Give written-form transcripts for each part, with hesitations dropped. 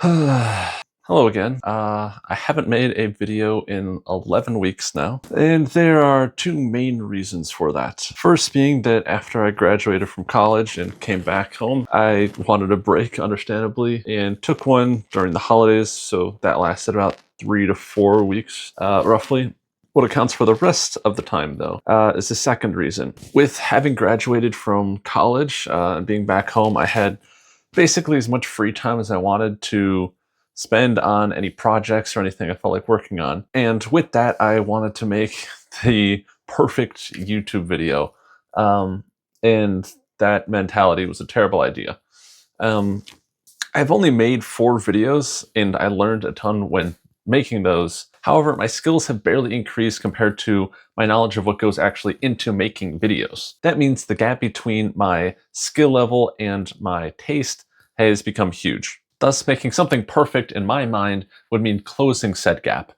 Hello again. I haven't made a video in 11 weeks now, and there are two main reasons for that. First being that after I graduated from college and came back home, I wanted a break, understandably, and took one during the holidays, so that lasted about 3 to 4 weeks, roughly. What accounts for the rest of the time, though, is the second reason. With having graduated from college and being back home, I had basically as much free time as I wanted to spend on any projects or anything I felt like working on. And with that, I wanted to make the perfect YouTube video. And that mentality was a terrible idea. Um, I've only made 4 videos, and I learned a ton when making those. However, my skills have barely increased compared to my knowledge of what goes actually into making videos. That means the gap between my skill level and my taste has become huge. Thus, making something perfect in my mind would mean closing said gap,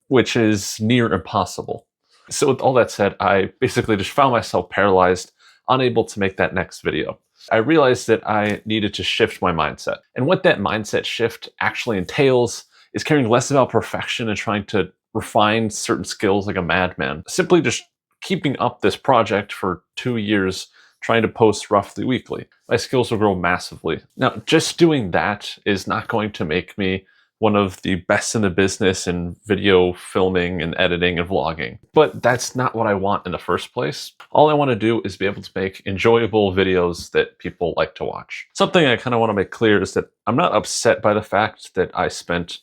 which is near impossible. So with all that said, I basically just found myself paralyzed, unable to make that next video. I realized that I needed to shift my mindset. And what that mindset shift actually entails is caring less about perfection and trying to refine certain skills like a madman. Simply just keeping up this project for 2 years, trying to post roughly weekly. My skills will grow massively. Now, just doing that is not going to make me one of the best in the business in video filming and editing and vlogging. But that's not what I want in the first place. All I want to do is be able to make enjoyable videos that people like to watch. Something I kind of want to make clear is that I'm not upset by the fact that I spent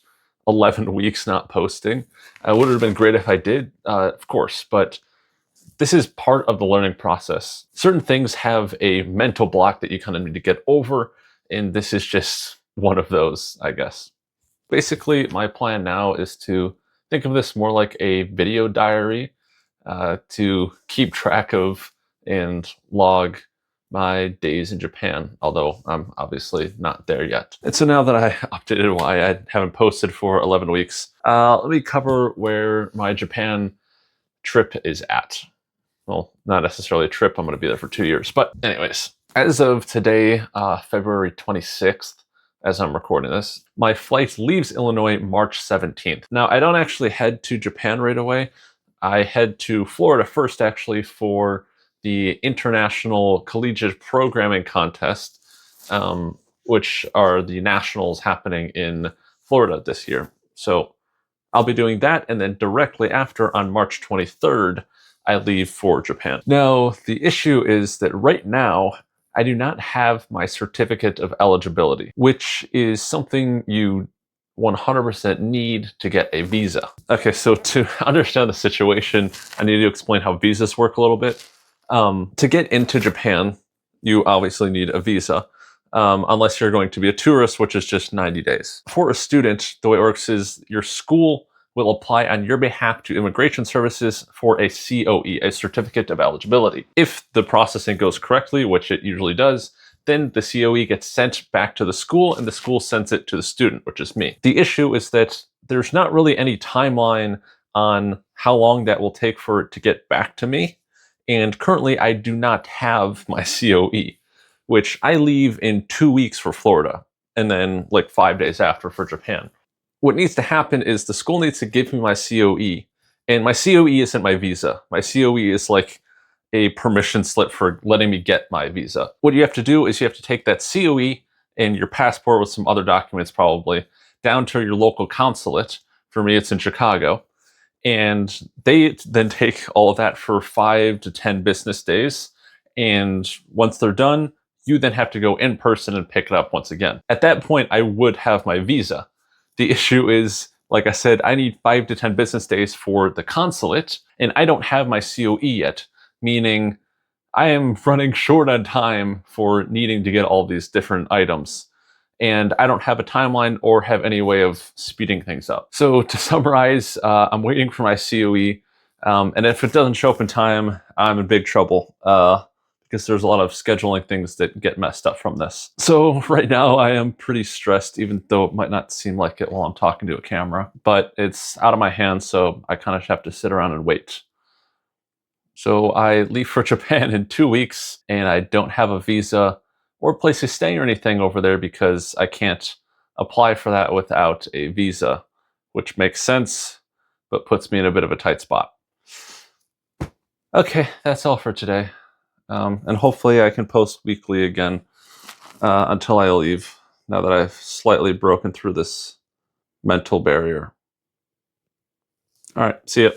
11 weeks not posting. It would have been great if I did, of course, but this is part of the learning process. Certain things have a mental block that you kind of need to get over, and this is just one of those, I guess. Basically, my plan now is to think of this more like a video diary, to keep track of and log my days in Japan, although I'm obviously not there yet. And so now that I updated why I haven't posted for 11 weeks, let me cover where my Japan trip is at. Well, not necessarily a trip, I'm going to be there for 2 years. But anyways, as of today, February 26th, as I'm recording this, my flight leaves Illinois March 17th. Now, I don't actually head to Japan right away. I head to Florida first, actually, for the International Collegiate Programming Contest, which are the nationals happening in Florida this year. So I'll be doing that, and then directly after, on March 23rd, I leave for Japan. Now, the issue is that right now, I do not have my certificate of eligibility, which is something you 100% need to get a visa. Okay, so to understand the situation, I need to explain how visas work a little bit. To get into Japan, you obviously need a visa, unless you're going to be a tourist, which is just 90 days. For a student, the way it works is your school will apply on your behalf to immigration services for a COE, a certificate of eligibility. If the processing goes correctly, which it usually does, then the COE gets sent back to the school and the school sends it to the student, which is me. The issue is that there's not really any timeline on how long that will take for it to get back to me. And currently I do not have my COE, which I leave in 2 weeks for Florida and then like 5 days after for Japan. What needs to happen is the school needs to give me my COE, and my COE isn't my visa. My COE is like a permission slip for letting me get my visa. What you have to do is you have to take that COE and your passport with some other documents probably down to your local consulate. For me, it's in Chicago. And they then take all of that for 5 to 10 business days. And once they're done, you then have to go in person and pick it up once again. At that point, I would have my visa. The issue is, like I said, I need 5 to 10 business days for the consulate, and I don't have my COE yet, meaning I am running short on time for needing to get all these different items. And I don't have a timeline or have any way of speeding things up. So to summarize, I'm waiting for my COE, and if it doesn't show up in time, I'm in big trouble. Because there's a lot of scheduling things that get messed up from this. So right now I am pretty stressed, even though it might not seem like it while I'm talking to a camera, but it's out of my hands, so I kind of have to sit around and wait. So I leave for Japan in 2 weeks, and I don't have a visa or a place to stay or anything over there because I can't apply for that without a visa, which makes sense, but puts me in a bit of a tight spot. Okay, that's all for today. And hopefully I can post weekly again until I leave, now that I've slightly broken through this mental barrier. All right, see ya.